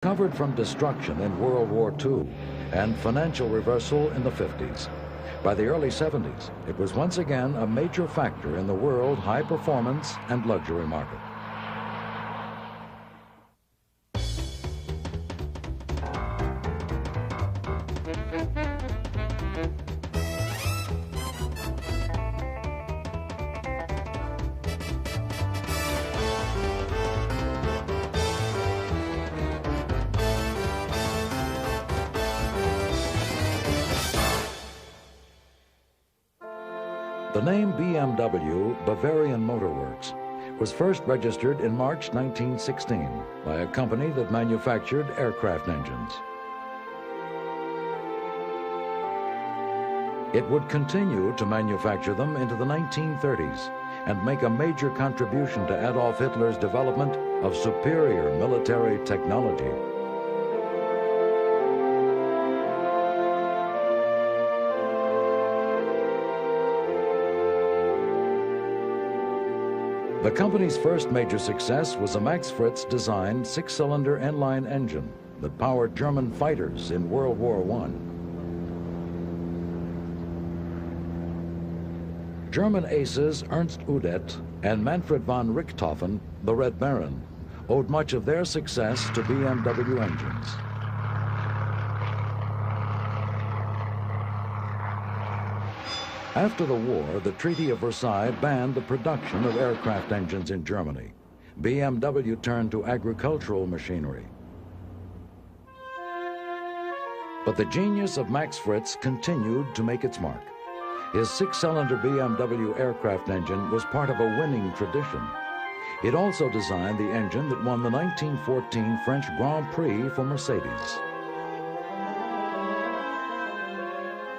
Recovered from destruction in World War II and financial reversal in the 50s. By the early 70s, it was once again a major factor in the world high-performance and luxury market. The name BMW Bavarian Motor Works was first registered in March 1916 by a company that manufactured aircraft engines. It would continue to manufacture them into the 1930s and make a major contribution to Adolf Hitler's development of superior military technology. The company's first major success was a Max Fritz-designed six-cylinder N-line engine that powered German fighters in World War I. German aces Ernst Udet and Manfred von Richthofen, the Red Baron, owed much of their success to BMW engines. After the war, the Treaty of Versailles banned the production of aircraft engines in Germany. BMW turned to agricultural machinery. But the genius of Max Fritz continued to make its mark. His six-cylinder BMW aircraft engine was part of a winning tradition. It also designed the engine that won the 1914 French Grand Prix for Mercedes.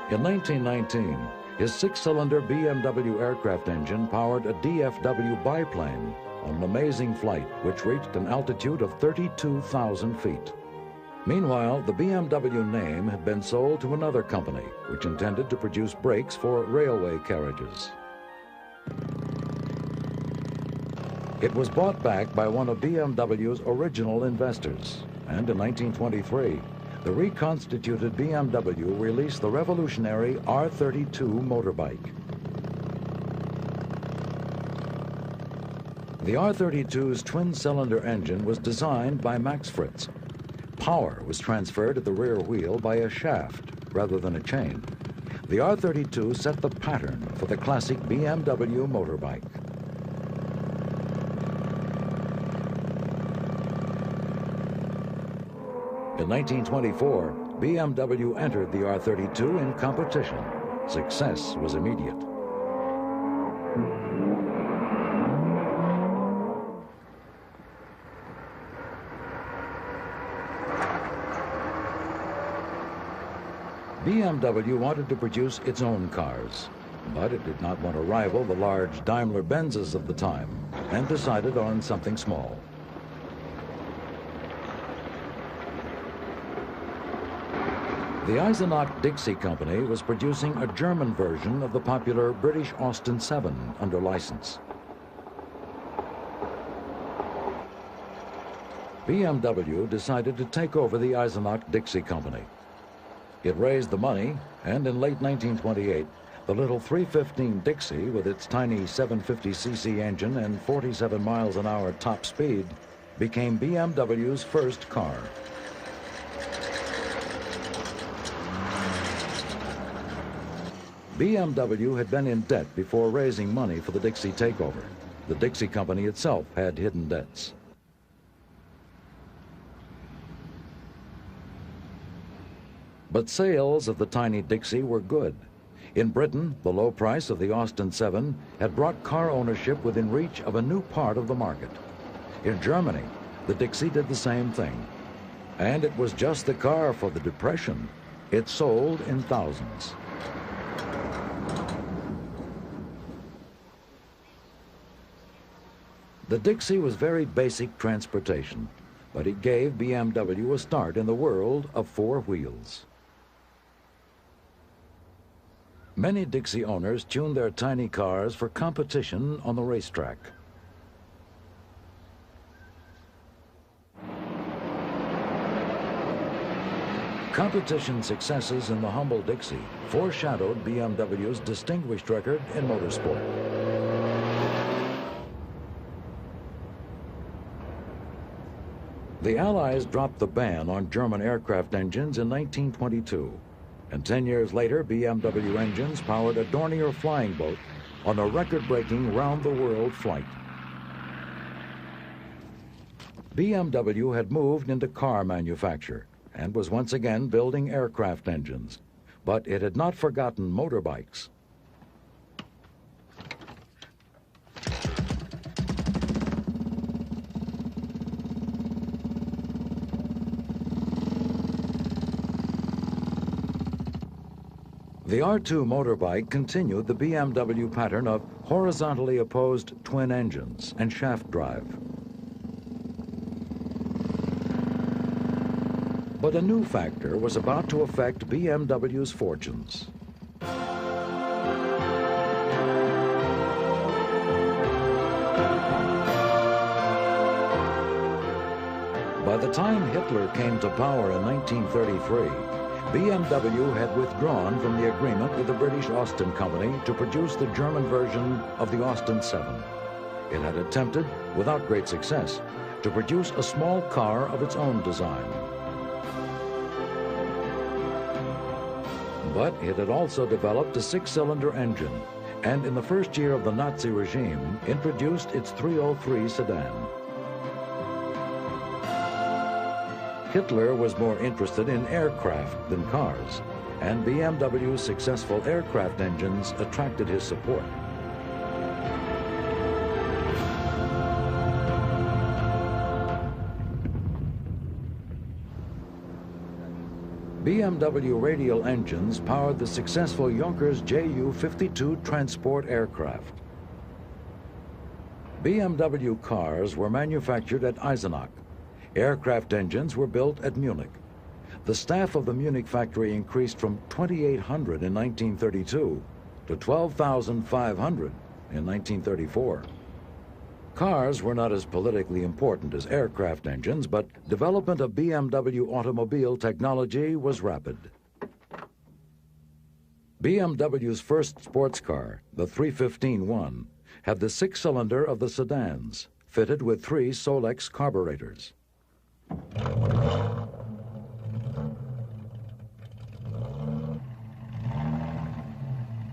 In 1919, his six-cylinder BMW aircraft engine powered a DFW biplane on an amazing flight which reached an altitude of 32,000 feet. Meanwhile, the BMW name had been sold to another company which intended to produce brakes for railway carriages. It was bought back by one of BMW's original investors, and in 1923, the reconstituted BMW released the revolutionary R32 motorbike. The R32's twin-cylinder engine was designed by Max Fritz. Power was transferred at the rear wheel by a shaft rather than a chain. The R32 set the pattern for the classic BMW motorbike. In 1924, BMW entered the R32 in competition. Success was immediate. BMW wanted to produce its own cars, but it did not want to rival the large Daimler-Benzes of the time and decided on something small. The Eisenach-Dixie Company was producing a German version of the popular British Austin 7 under license. BMW decided to take over the Eisenach-Dixie Company. It raised the money, and in late 1928, the little 315 Dixie with its tiny 750cc engine and 47 miles an hour top speed became BMW's first car. BMW had been in debt before raising money for the Dixie takeover. The Dixie Company itself had hidden debts. But sales of the tiny Dixie were good. In Britain, the low price of the Austin 7 had brought car ownership within reach of a new part of the market. In Germany, the Dixie did the same thing. And it was just the car for the Depression. It sold in thousands. The Dixie was very basic transportation, but it gave BMW a start in the world of four wheels. Many Dixie owners tuned their tiny cars for competition on the racetrack. Competition successes in the humble Dixie foreshadowed BMW's distinguished record in motorsport. The Allies dropped the ban on German aircraft engines in 1922, and 10 years later, BMW engines powered a Dornier flying boat on a record-breaking round-the-world flight. BMW had moved into car manufacture and was once again building aircraft engines, but it had not forgotten motorbikes. The R2 motorbike continued the BMW pattern of horizontally opposed twin engines and shaft drive. But a new factor was about to affect BMW's fortunes. By the time Hitler came to power in 1933, BMW had withdrawn from the agreement with the British Austin Company to produce the German version of the Austin 7. It had attempted, without great success, to produce a small car of its own design. But it had also developed a six-cylinder engine, and in the first year of the Nazi regime, introduced its 303 sedan. Hitler was more interested in aircraft than cars, and BMW's successful aircraft engines attracted his support. BMW radial engines powered the successful Junkers Ju-52 transport aircraft. BMW cars were manufactured at Eisenach. Aircraft engines were built at Munich. The staff of the Munich factory increased from 2,800 in 1932 to 12,500 in 1934. Cars were not as politically important as aircraft engines, but development of BMW automobile technology was rapid. BMW's first sports car, the 315-1, had the six-cylinder of the sedans, fitted with 3 Solex carburetors.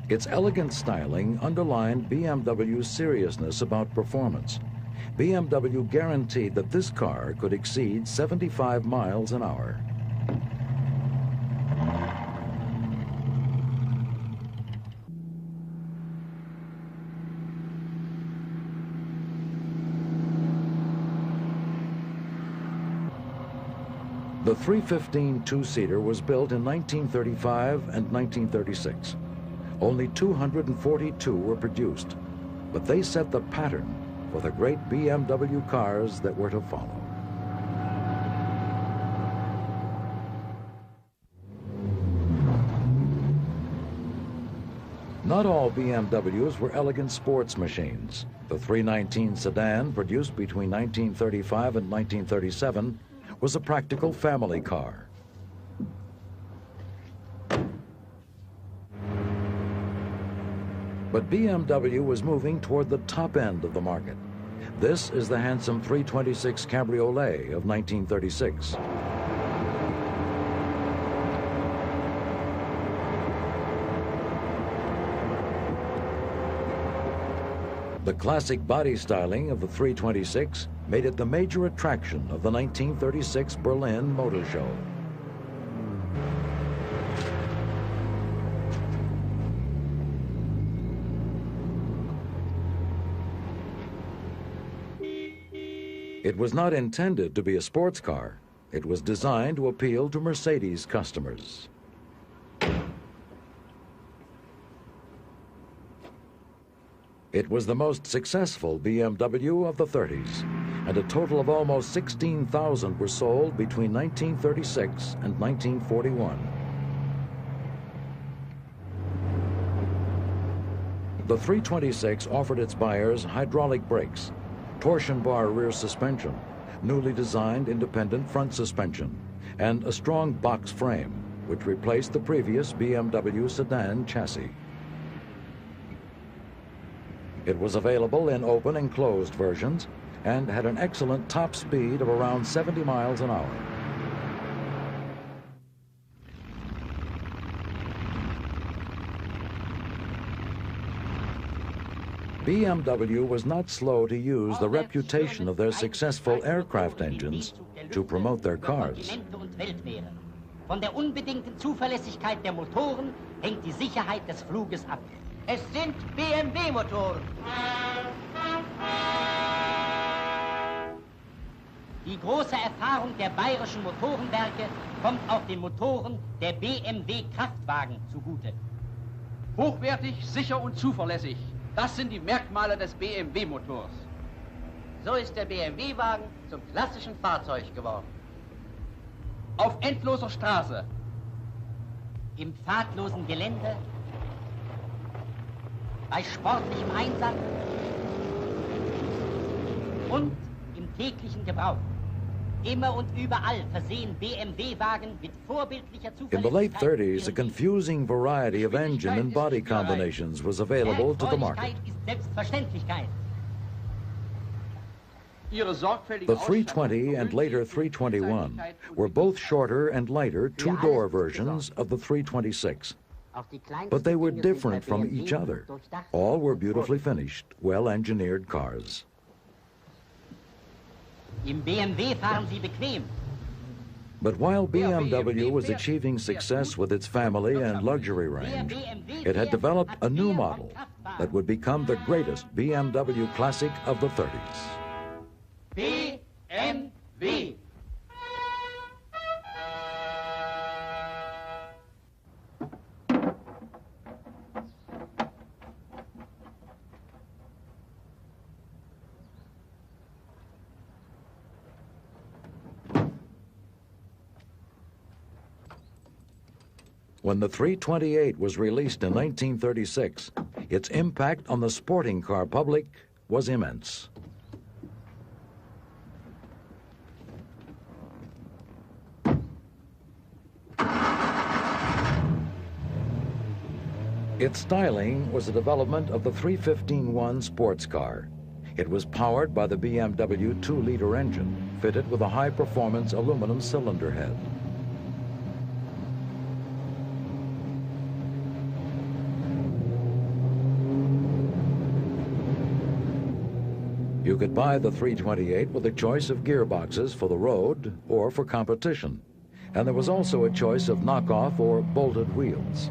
Its elegant styling underlined BMW's seriousness about performance. BMW guaranteed that this car could exceed 75 miles an hour. The 315 two-seater was built in 1935 and 1936. Only 242 were produced, but they set the pattern for the great BMW cars that were to follow. Not all BMWs were elegant sports machines. The 319 sedan, produced between 1935 and 1937, was a practical family car. But BMW was moving toward the top end of the market. This is the handsome 326 Cabriolet of 1936. The classic body styling of the 326 made it the major attraction of the 1936 Berlin Motor Show. It was not intended to be a sports car. It was designed to appeal to Mercedes customers. It was the most successful BMW of the 30s, and a total of almost 16,000 were sold between 1936 and 1941. The 326 offered its buyers hydraulic brakes, torsion bar rear suspension, newly designed independent front suspension, and a strong box frame, which replaced the previous BMW sedan chassis. It was available in open and closed versions and had an excellent top speed of around 70 miles an hour. BMW was not slow to use the reputation of their successful aircraft engines to promote their cars. Von der unbedingten Zuverlässigkeit der Motoren hängt die Sicherheit des Fluges ab. Es sind BMW-Motoren. Die große Erfahrung der bayerischen Motorenwerke kommt auch den Motoren der BMW-Kraftwagen zugute. Hochwertig, sicher und zuverlässig. Das sind die Merkmale des BMW-Motors. So ist der BMW-Wagen zum klassischen Fahrzeug geworden. Auf endloser Straße. Im pfadlosen Gelände. Bei sportlichem Einsatz. Und im täglichen Gebrauch. Immer und überall versehen BMW-Wagen mit vorbildlicher Zuverlässigkeit. In the late 30s, a confusing variety of engine and body combinations was available to the market. The 320 and later 321 were both shorter and lighter two-door versions of the 326. But they were different from each other. All were beautifully finished, well-engineered cars. Im BMW fahren Sie bequem. But while BMW was achieving success with its family and luxury range, it had developed a new model that would become the greatest BMW classic of the 30s. BMW. When the 328 was released in 1936, its impact on the sporting car public was immense. Its styling was a development of the 315-1 sports car. It was powered by the BMW 2-liter engine, fitted with a high-performance aluminum cylinder head. You could buy the 328 with a choice of gearboxes for the road or for competition, and there was also a choice of knockoff or bolted wheels.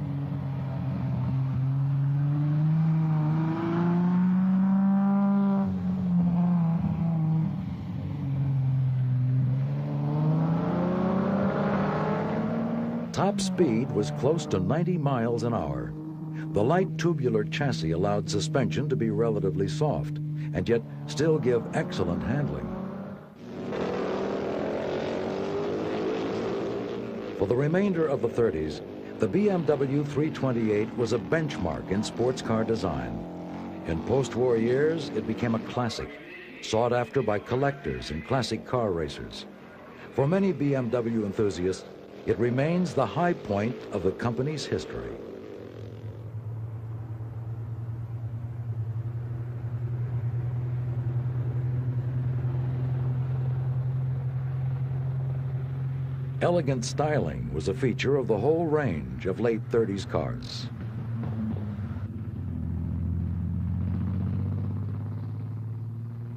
Top speed was close to 90 miles an hour. The light tubular chassis allowed suspension to be relatively soft, and yet still give excellent handling. For the remainder of the 30s, the BMW 328 was a benchmark in sports car design. In post-war years, it became a classic, sought after by collectors and classic car racers. For many BMW enthusiasts, it remains the high point of the company's history. Elegant styling was a feature of the whole range of late 30s cars.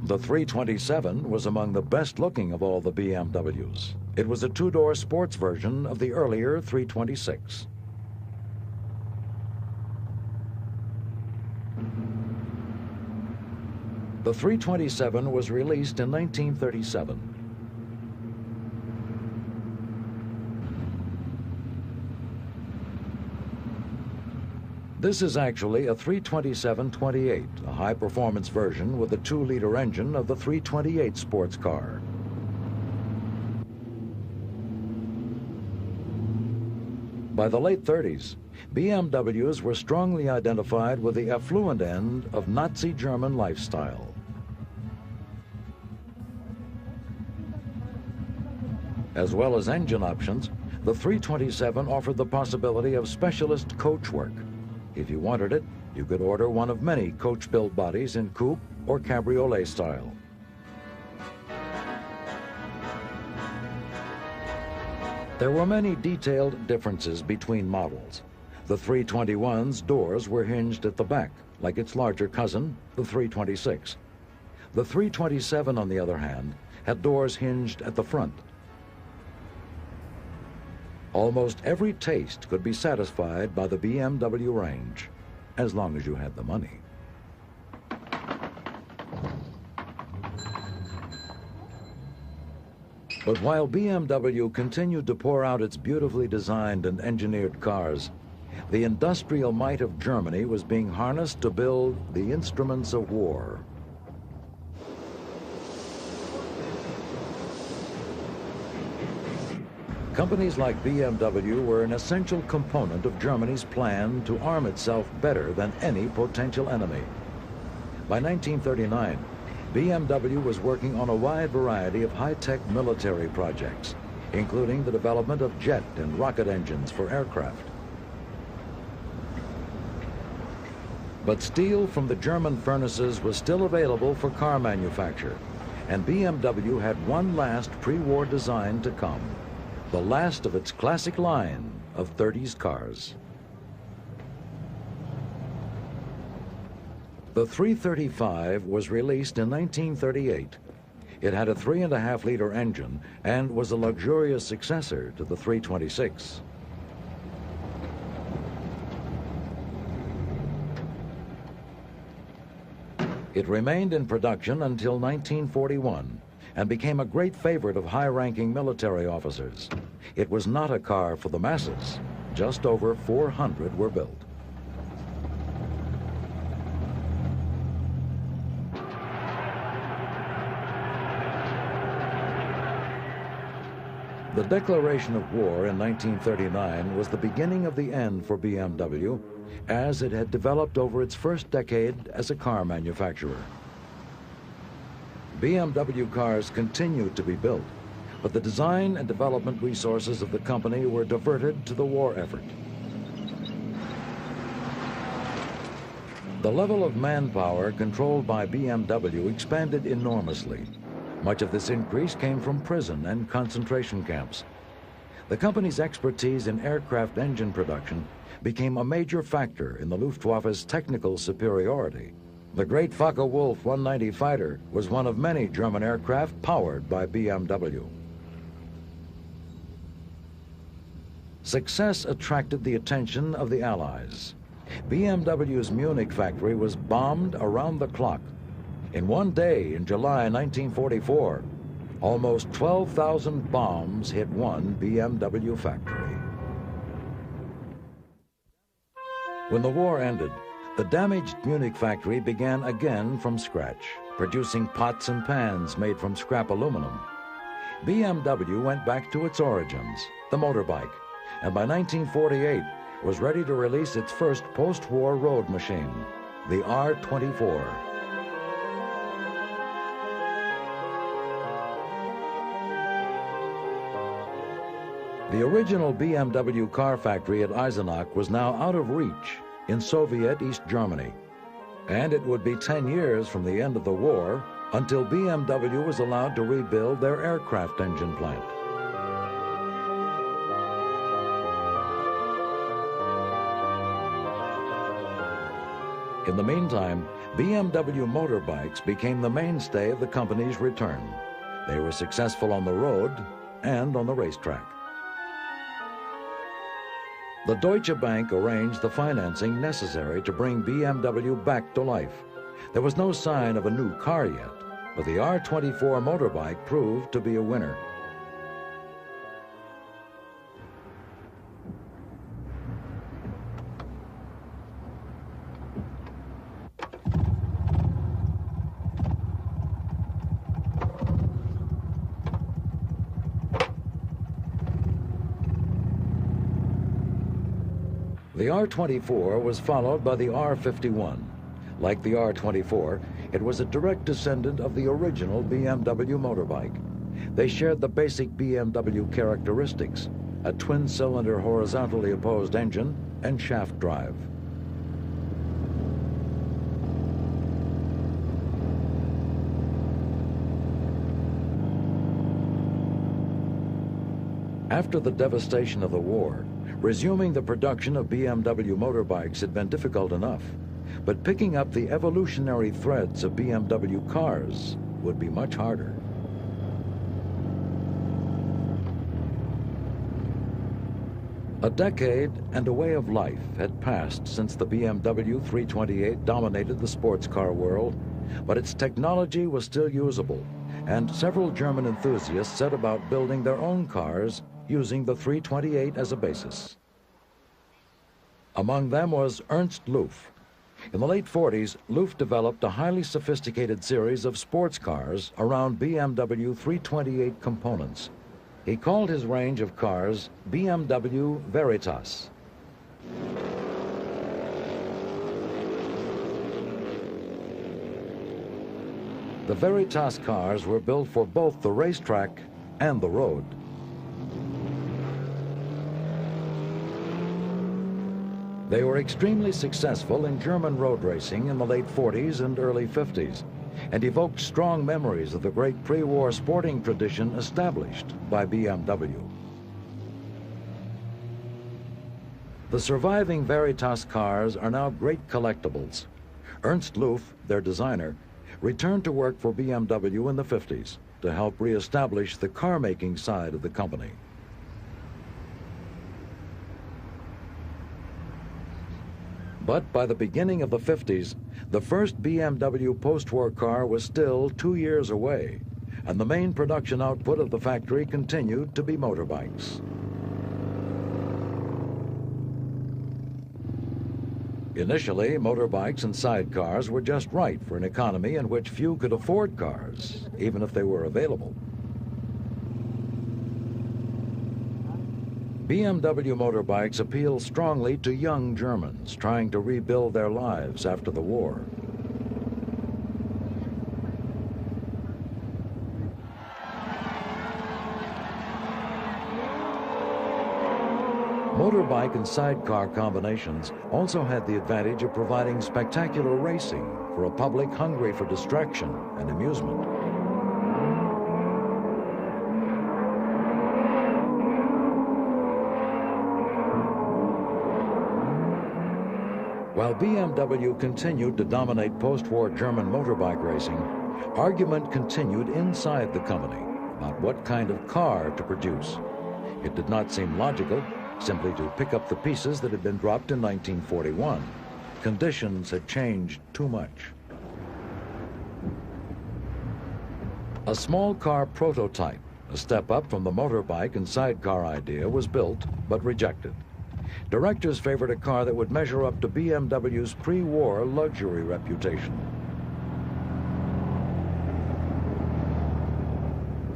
The 327 was among the best-looking of all the BMWs. It was a two-door sports version of the earlier 326. The 327 was released in 1937. This is actually a 327-28, a high-performance version with a 2-liter engine of the 328 sports car. By the late 30s, BMWs were strongly identified with the affluent end of Nazi German lifestyle. As well as engine options, the 327 offered the possibility of specialist coach work. If you wanted it, you could order one of many coach-built bodies in coupe or cabriolet style. There were many detailed differences between models. The 321's doors were hinged at the back, like its larger cousin, the 326. The 327, on the other hand, had doors hinged at the front. Almost every taste could be satisfied by the BMW range, as long as you had the money. But while BMW continued to pour out its beautifully designed and engineered cars, the industrial might of Germany was being harnessed to build the instruments of war. Companies like BMW were an essential component of Germany's plan to arm itself better than any potential enemy. By 1939, BMW was working on a wide variety of high-tech military projects, including the development of jet and rocket engines for aircraft. But steel from the German furnaces was still available for car manufacture, and BMW had one last pre-war design to come, the last of its classic line of 30s cars. The 335 was released in 1938. It had a 3.5-liter engine and was a luxurious successor to the 326. It remained in production until 1941 and became a great favorite of high-ranking military officers. It was not a car for the masses. Just over 400 were built. The declaration of war in 1939 was the beginning of the end for BMW, as it had developed over its first decade as a car manufacturer. BMW cars continued to be built, but the design and development resources of the company were diverted to the war effort. The level of manpower controlled by BMW expanded enormously. Much of this increase came from prison and concentration camps. The company's expertise in aircraft engine production became a major factor in the Luftwaffe's technical superiority. The great Focke-Wulf 190 fighter was one of many German aircraft powered by BMW. Success attracted the attention of the Allies. BMW's Munich factory was bombed around the clock. In one day in July 1944, almost 12,000 bombs hit one BMW factory. When the war ended, the damaged Munich factory began again from scratch, producing pots and pans made from scrap aluminum. BMW went back to its origins, the motorbike, and by 1948 was ready to release its first post-war road machine, the R-24. The original BMW car factory at Eisenach was now out of reach in Soviet East Germany, and it would be 10 years from the end of the war until BMW was allowed to rebuild their aircraft engine plant. In the meantime, BMW motorbikes became the mainstay of the company's return. They were successful on the road and on the racetrack. The Deutsche Bank arranged the financing necessary to bring BMW back to life. There was no sign of a new car yet, but the R-24 motorbike proved to be a winner. The R-24 was followed by the R-51. Like the R-24, it was a direct descendant of the original BMW motorbike. They shared the basic BMW characteristics, a twin-cylinder horizontally opposed engine and shaft drive. After the devastation of the war, resuming the production of BMW motorbikes had been difficult enough, but picking up the evolutionary threads of BMW cars would be much harder. A decade and a way of life had passed since the BMW 328 dominated the sports car world, but its technology was still usable, and several German enthusiasts set about building their own cars using the 328 as a basis. Among them was Ernst Loof. In the late 40s, Loof developed a highly sophisticated series of sports cars around BMW 328 components. He called his range of cars BMW Veritas. The Veritas cars were built for both the racetrack and the road. They were extremely successful in German road racing in the late 40s and early 50s, and evoked strong memories of the great pre-war sporting tradition established by BMW. The surviving Veritas cars are now great collectibles. Ernst Loof, their designer, returned to work for BMW in the 50s to help re-establish the car-making side of the company. But by the beginning of the 50s, the first BMW post-war car was still 2 years away, and the main production output of the factory continued to be motorbikes. Initially, motorbikes and sidecars were just right for an economy in which few could afford cars, even if they were available. BMW motorbikes appeal strongly to young Germans trying to rebuild their lives after the war. Motorbike and sidecar combinations also had the advantage of providing spectacular racing for a public hungry for distraction and amusement. While BMW continued to dominate post-war German motorbike racing, argument continued inside the company about what kind of car to produce. It did not seem logical simply to pick up the pieces that had been dropped in 1941. Conditions had changed too much. A small car prototype, a step up from the motorbike and sidecar idea, was built but rejected. Directors favored a car that would measure up to BMW's pre-war luxury reputation.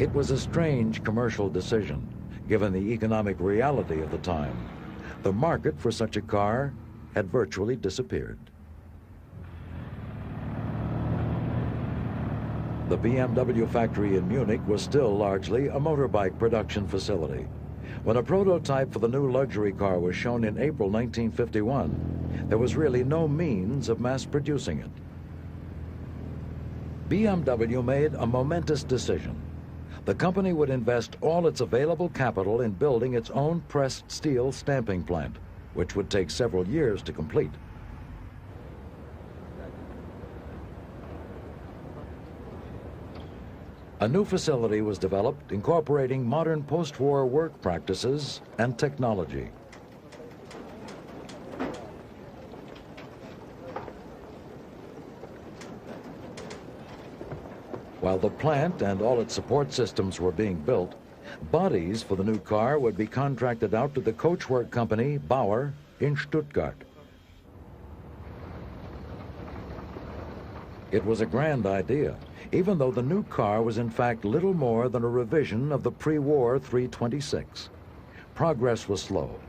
It was a strange commercial decision, given the economic reality of the time. The market for such a car had virtually disappeared. The BMW factory in Munich was still largely a motorbike production facility. When a prototype for the new luxury car was shown in April 1951, there was really no means of mass producing it. BMW made a momentous decision. The company would invest all its available capital in building its own pressed steel stamping plant, which would take several years to complete. A new facility was developed incorporating modern post-war work practices and technology. While the plant and all its support systems were being built, bodies for the new car would be contracted out to the coachwork company Bauer in Stuttgart. It was a grand idea, even though the new car was in fact little more than a revision of the pre-war 326. Progress was slow.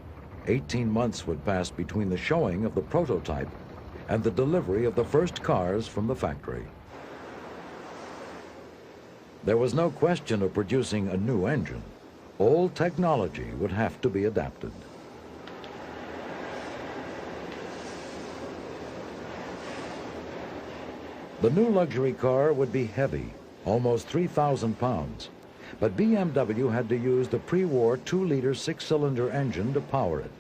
18 months would pass between the showing of the prototype and the delivery of the first cars from the factory. There was no question of producing a new engine. Old technology would have to be adapted. The new luxury car would be heavy, almost 3,000 pounds, but BMW had to use the pre-war 2-liter 6-cylinder engine to power it.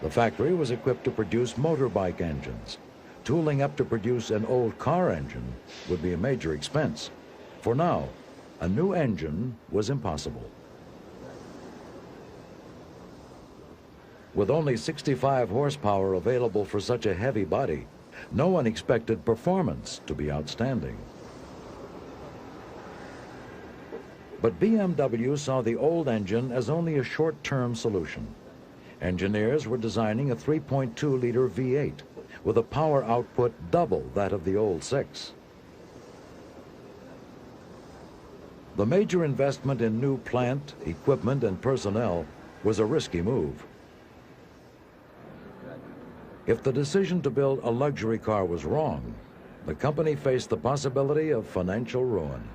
The factory was equipped to produce motorbike engines. Tooling up to produce an old car engine would be a major expense. For now, a new engine was impossible. With only 65 horsepower available for such a heavy body, no one expected performance to be outstanding. But BMW saw the old engine as only a short-term solution. Engineers were designing a 3.2-liter V8 with a power output double that of the old 6. The major investment in new plant, equipment, and personnel was a risky move. If the decision to build a luxury car was wrong, the company faced the possibility of financial ruin.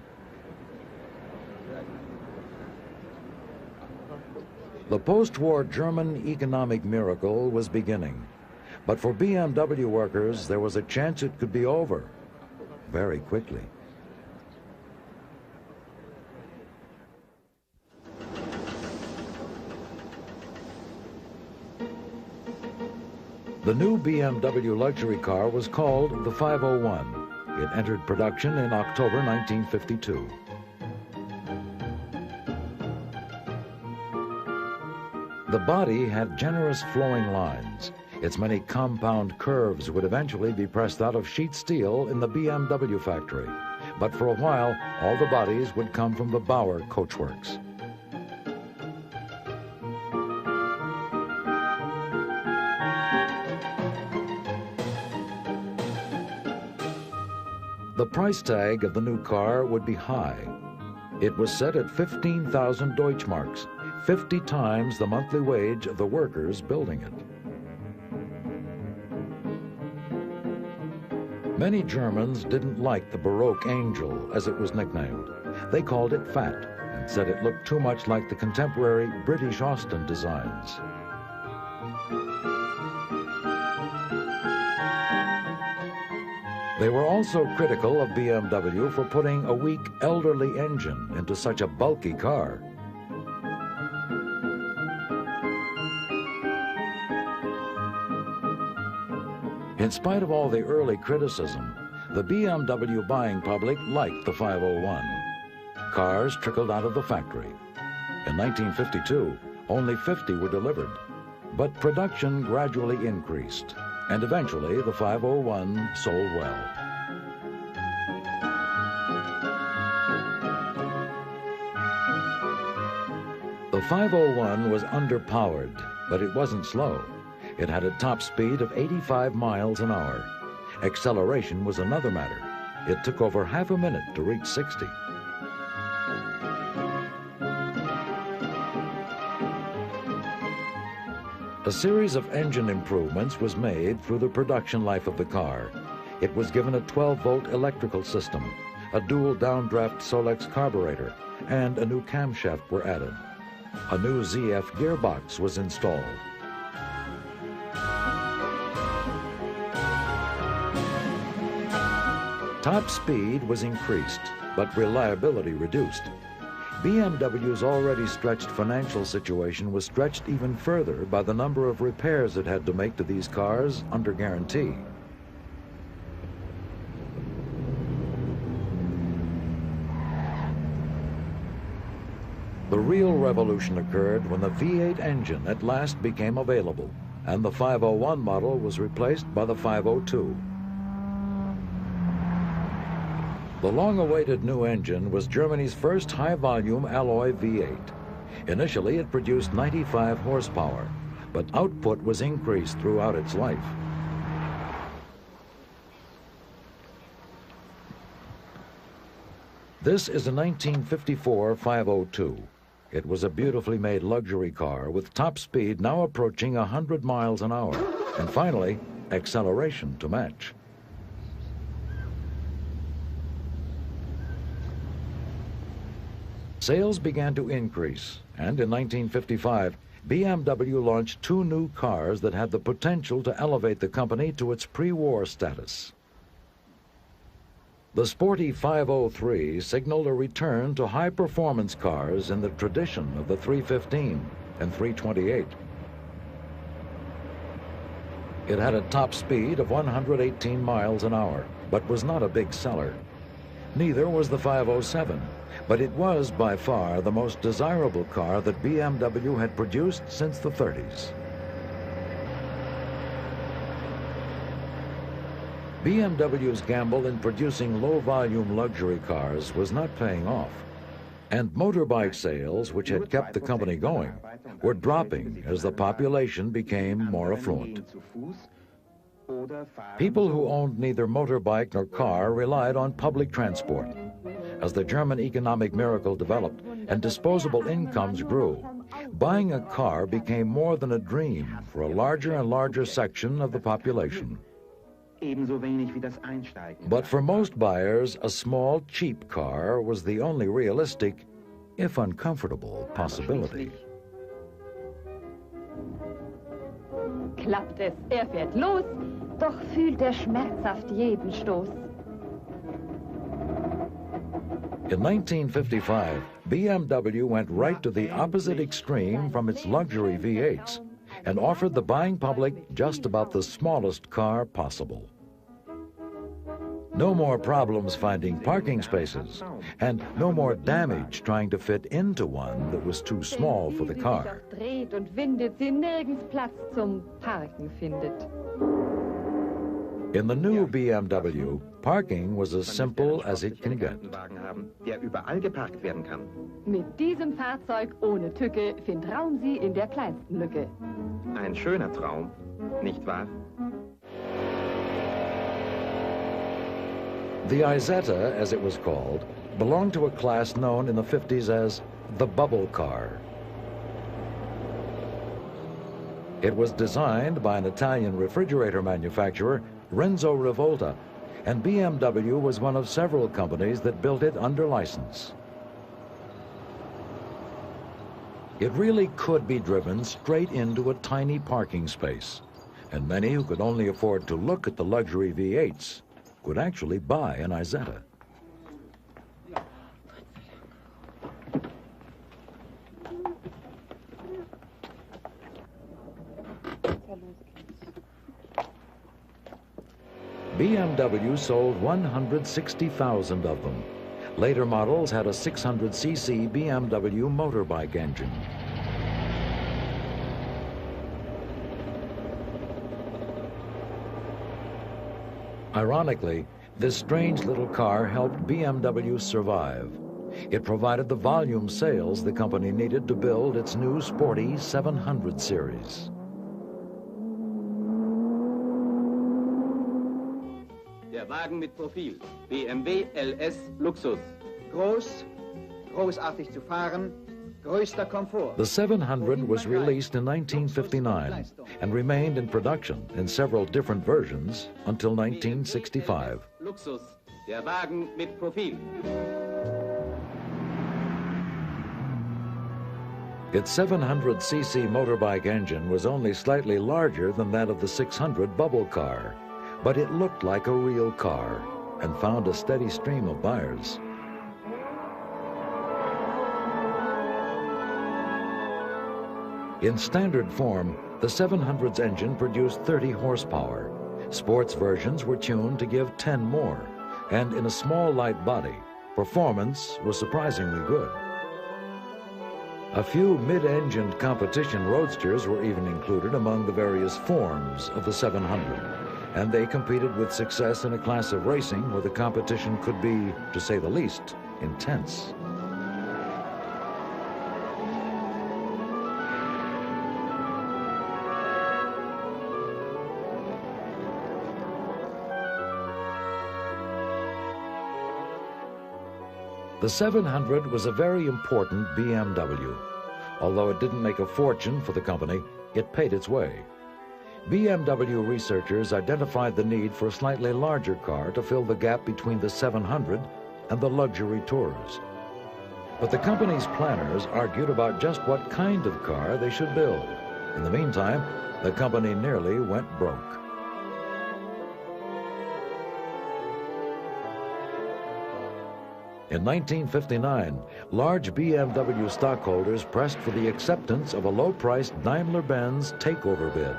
The post-war German economic miracle was beginning, but for BMW workers, there was a chance it could be over very quickly. The new BMW luxury car was called the 501. It entered production in October 1952. The body had generous flowing lines. Its many compound curves would eventually be pressed out of sheet steel in the BMW factory. But for a while, all the bodies would come from the Bauer coachworks. The price tag of the new car would be high. It was set at 15,000 Deutschmarks, 50 times the monthly wage of the workers building it. Many Germans didn't like the Baroque Angel, as it was nicknamed. They called it fat and said it looked too much like the contemporary British Austin designs. They were also critical of BMW for putting a weak, elderly engine into such a bulky car. In spite of all the early criticism, the BMW buying public liked the 501. Cars trickled out of the factory. In 1952, only 50 were delivered, but production gradually increased, and eventually the 501 sold well. The 501 was underpowered, but it wasn't slow. It had a top speed of 85 miles an hour. Acceleration was another matter. It took over half a minute to reach 60. A series of engine improvements was made through the production life of the car. It was given a 12-volt electrical system, a dual downdraft Solex carburetor, and a new camshaft were added. A new ZF gearbox was installed. Top speed was increased, but reliability reduced. BMW's already stretched financial situation was stretched even further by the number of repairs it had to make to these cars under guarantee. The real revolution occurred when the V8 engine at last became available, and the 501 model was replaced by the 502. The long-awaited new engine was Germany's first high-volume alloy V8. Initially, it produced 95 horsepower, but output was increased throughout its life. This is a 1954 502. It was a beautifully made luxury car with top speed now approaching 100 miles an hour, and finally, acceleration to match. Sales began to increase, and in 1955, BMW launched two new cars that had the potential to elevate the company to its pre-war status. The sporty 503 signaled a return to high-performance cars in the tradition of the 315 and 328. It had a top speed of 118 miles an hour, but was not a big seller. Neither was the 507, but it was by far the most desirable car that BMW had produced since the 30s. BMW's gamble in producing low-volume luxury cars was not paying off, and motorbike sales, which had kept the company going, were dropping as the population became more affluent. People who owned neither motorbike nor car relied on public transport. As the German economic miracle developed and disposable incomes grew, buying a car became more than a dream for a larger and larger section of the population. But for most buyers, a small, cheap car was the only realistic, if uncomfortable, possibility. Klappt es, fährt los, doch fühlt schmerzhaft jeden Stoß. In 1955, BMW went right to the opposite extreme from its luxury V8s and offered the buying public just about the smallest car possible. No more problems finding parking spaces, and no more damage trying to fit into one that was too small for the car. Dreht und windet, sie nirgends Platz zum Parken findet. In the new BMW, parking was as simple as it can get. Mit diesem Fahrzeug ohne Tücke vertrauen Sie in der kleinsten Lücke. Ein schöner Traum, nicht wahr? The Isetta, as it was called, belonged to a class known in the 50s as the bubble car. It was designed by an Italian refrigerator manufacturer, Renzo Rivolta, and BMW was one of several companies that built it under license. It really could be driven straight into a tiny parking space, and many who could only afford to look at the luxury V8s could actually buy an Isetta. BMW sold 160,000 of them. Later models had a 600cc BMW motorbike engine. Ironically, this strange little car helped BMW survive. It provided the volume sales the company needed to build its new sporty 700 series. Der Wagen mit Profil, BMW LS Luxus. Groß, großartig zu fahren, größter Komfort. The 700 was released in 1959 and remained in production in several different versions until 1965. Luxus, der Wagen mit Profil. Its 700cc motorbike engine was only slightly larger than that of the 600 bubble car, but it looked like a real car and found a steady stream of buyers. In standard form, the 700's engine produced 30 horsepower. Sports versions were tuned to give 10 more, and in a small light body, performance was surprisingly good. A few mid-engined competition roadsters were even included among the various forms of the 700, and they competed with success in a class of racing where the competition could be, to say the least, intense. The 700 was a very important BMW. Although it didn't make a fortune for the company, it paid its way. BMW researchers identified the need for a slightly larger car to fill the gap between the 700 and the luxury tours. But the company's planners argued about just what kind of car they should build. In the meantime, the company nearly went broke. In 1959, large BMW stockholders pressed for the acceptance of a low-priced Daimler-Benz takeover bid.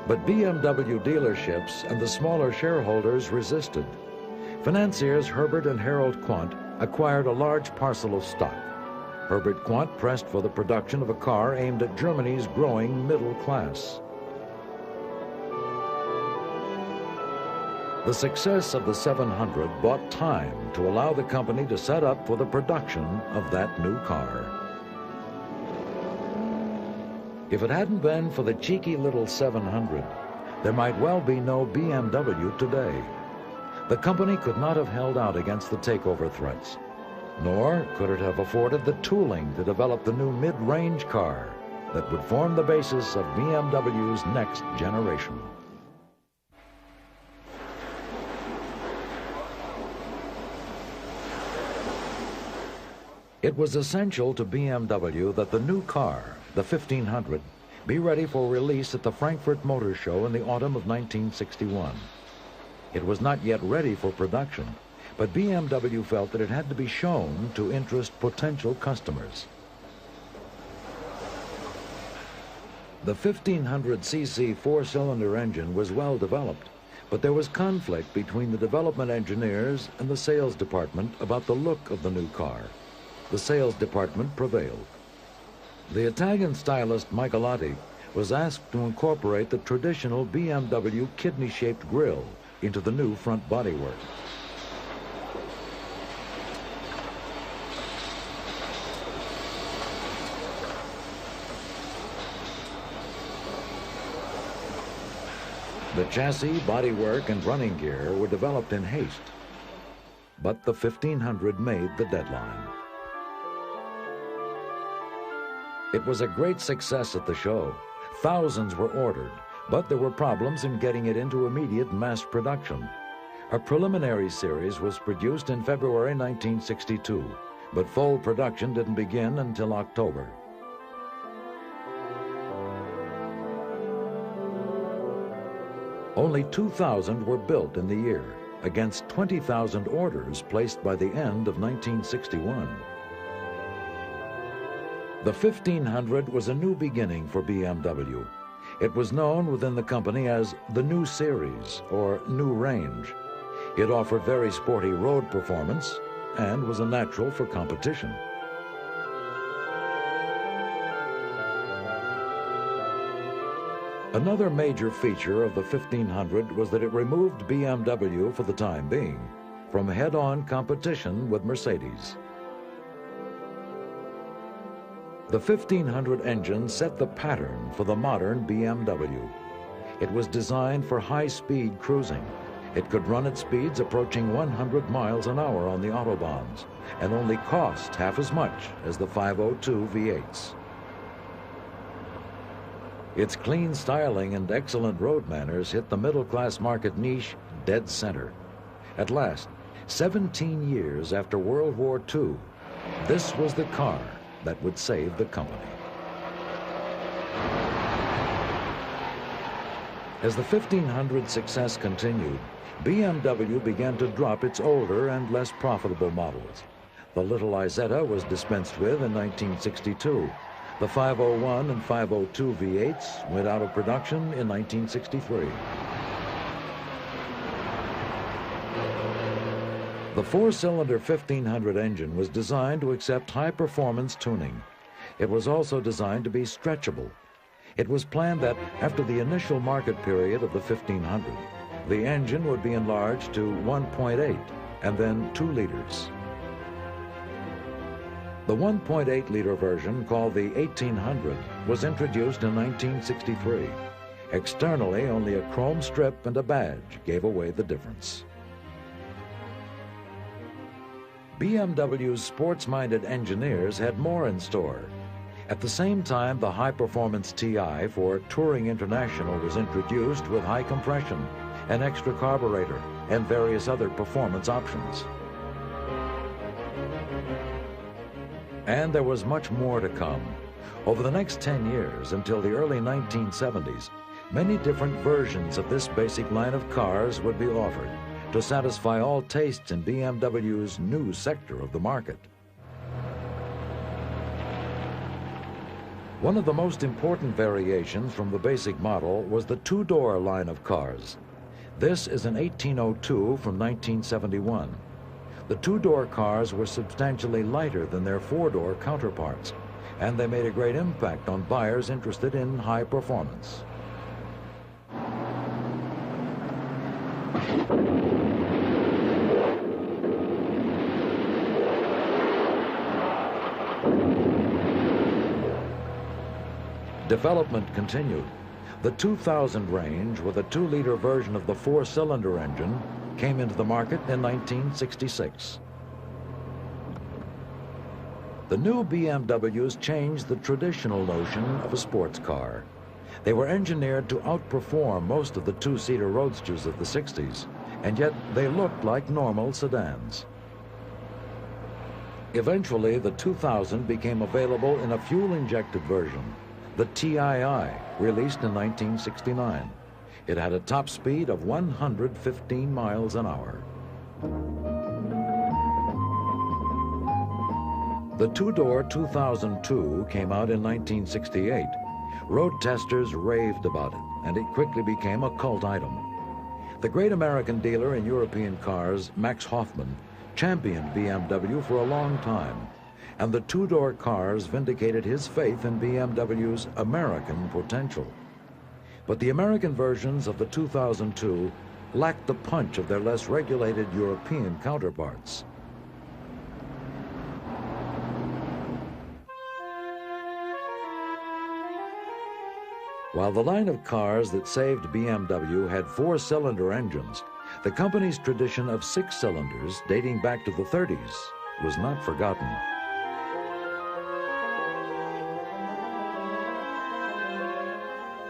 But BMW dealerships and the smaller shareholders resisted. Financiers Herbert and Harold Quandt acquired a large parcel of stock. Herbert Quandt pressed for the production of a car aimed at Germany's growing middle class. The success of the 700 bought time to allow the company to set up for the production of that new car. If it hadn't been for the cheeky little 700, there might well be no BMW today. The company could not have held out against the takeover threats, nor could it have afforded the tooling to develop the new mid-range car that would form the basis of BMW's next generation. It was essential to BMW that the new car, the 1500, be ready for release at the Frankfurt Motor Show in the autumn of 1961. It was not yet ready for production, but BMW felt that it had to be shown to interest potential customers. The 1500cc four-cylinder engine was well developed, but there was conflict between the development engineers and the sales department about the look of the new car. The sales department prevailed. The Italian stylist Michelotti was asked to incorporate the traditional BMW kidney-shaped grille into the new front bodywork. The chassis, bodywork, and running gear were developed in haste, but the 1500 made the deadline. It was a great success at the show. Thousands were ordered, but there were problems in getting it into immediate mass production. A preliminary series was produced in February 1962, but full production didn't begin until October. Only 2,000 were built in the year, against 20,000 orders placed by the end of 1961. The 1500 was a new beginning for BMW. It was known within the company as the New Series, or New Range. It offered very sporty road performance and was a natural for competition. Another major feature of the 1500 was that it removed BMW, for the time being, from head-on competition with Mercedes. The 1500 engine set the pattern for the modern BMW. It was designed for high-speed cruising. It could run at speeds approaching 100 miles an hour on the autobahns and only cost half as much as the 502 V8s. Its clean styling and excellent road manners hit the middle-class market niche dead center. At last, 17 years after World War II, this was the car that would save the company. As the 1500 success continued, BMW began to drop its older and less profitable models. The little Isetta was dispensed with in 1962. The 501 and 502 V8s went out of production in 1963. The four-cylinder 1500 engine was designed to accept high-performance tuning. It was also designed to be stretchable. It was planned that after the initial market period of the 1500, the engine would be enlarged to 1.8 and then 2 liters. The 1.8-liter version, called the 1800, was introduced in 1963. Externally, only a chrome strip and a badge gave away the difference. BMW's sports-minded engineers had more in store. At the same time, the high-performance TI for Touring International was introduced with high compression, an extra carburetor, and various other performance options. And there was much more to come. Over the next 10 years, until the early 1970s, many different versions of this basic line of cars would be offered to satisfy all tastes in BMW's new sector of the market. One of the most important variations from the basic model was the two-door line of cars. This is an 1802 from 1971. The two-door cars were substantially lighter than their four-door counterparts, and they made a great impact on buyers interested in high performance. Development continued. The 2000 range with a 2-liter version of the 4-cylinder engine came into the market in 1966. The new BMWs changed the traditional notion of a sports car. They were engineered to outperform most of the 2-seater roadsters of the 60s, and yet they looked like normal sedans. Eventually, the 2000 became available in a fuel-injected version, the TII, released in 1969. It had a top speed of 115 miles an hour. The two-door 2002 came out in 1968. Road testers raved about it, and it quickly became a cult item. The great American dealer in European cars, Max Hoffman, championed BMW for a long time, and the two-door cars vindicated his faith in BMW's American potential. But the American versions of the 2002 lacked the punch of their less regulated European counterparts. While the line of cars that saved BMW had 4-cylinder engines, the company's tradition of 6 cylinders, dating back to the 30s, was not forgotten.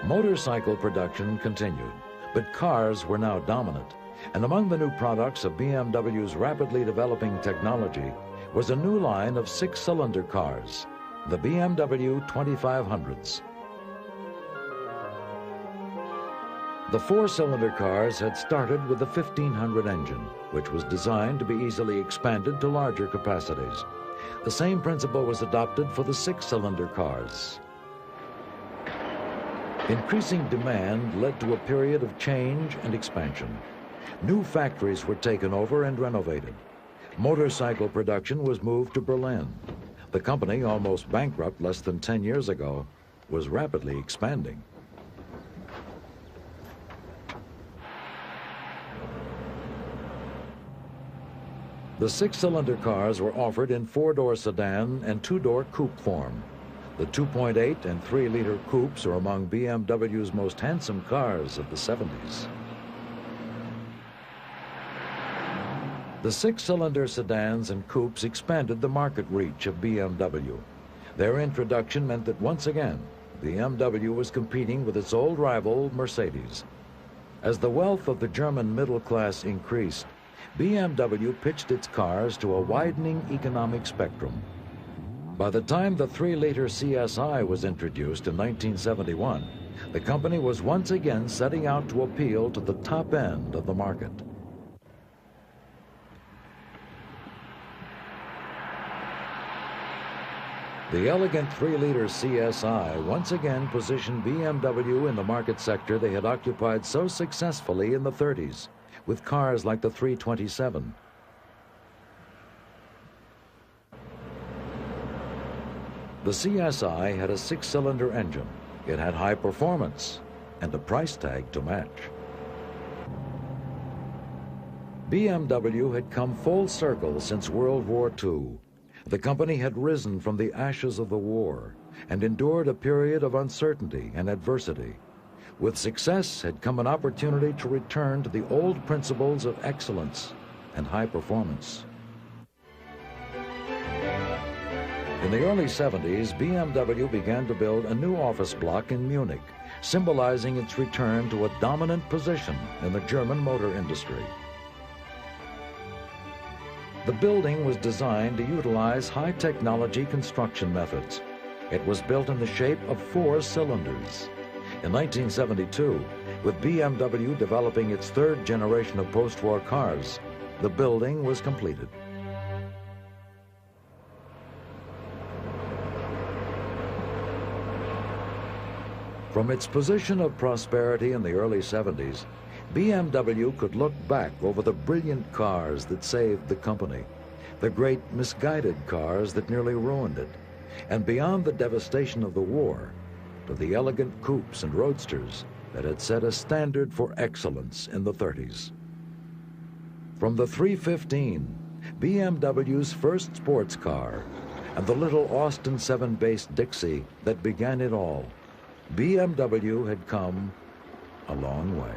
Motorcycle production continued, but cars were now dominant, and among the new products of BMW's rapidly developing technology was a new line of 6-cylinder cars, the BMW 2500s. The 4-cylinder cars had started with the 1500 engine, which was designed to be easily expanded to larger capacities. The same principle was adopted for the 6-cylinder cars. Increasing demand led to a period of change and expansion. New factories were taken over and renovated. Motorcycle production was moved to Berlin. The company, almost bankrupt less than 10 years ago, was rapidly expanding. The 6-cylinder cars were offered in 4-door sedan and 2-door coupe form. The 2.8 and 3-liter coupes are among BMW's most handsome cars of the 70s. The 6-cylinder sedans and coupes expanded the market reach of BMW. Their introduction meant that once again, BMW was competing with its old rival, Mercedes. As the wealth of the German middle class increased, BMW pitched its cars to a widening economic spectrum. By the time the 3-liter CSI was introduced in 1971, the company was once again setting out to appeal to the top end of the market. The elegant 3-liter CSI once again positioned BMW in the market sector they had occupied so successfully in the 30s, with cars like the 327. The CSI had a 6-cylinder engine. It had high performance and a price tag to match. BMW had come full circle since World War II. The company had risen from the ashes of the war and endured a period of uncertainty and adversity. With success had come an opportunity to return to the old principles of excellence and high performance. In the early 70s, BMW began to build a new office block in Munich, symbolizing its return to a dominant position in the German motor industry. The building was designed to utilize high-technology construction methods. It was built in the shape of 4 cylinders. In 1972, with BMW developing its 3rd generation of post-war cars, the building was completed. From its position of prosperity in the early 70s, BMW could look back over the brilliant cars that saved the company, the great misguided cars that nearly ruined it, and beyond the devastation of the war, to the elegant coupes and roadsters that had set a standard for excellence in the 30s. From the 315, BMW's first sports car, and the little Austin 7-based Dixie that began it all, BMW had come a long way.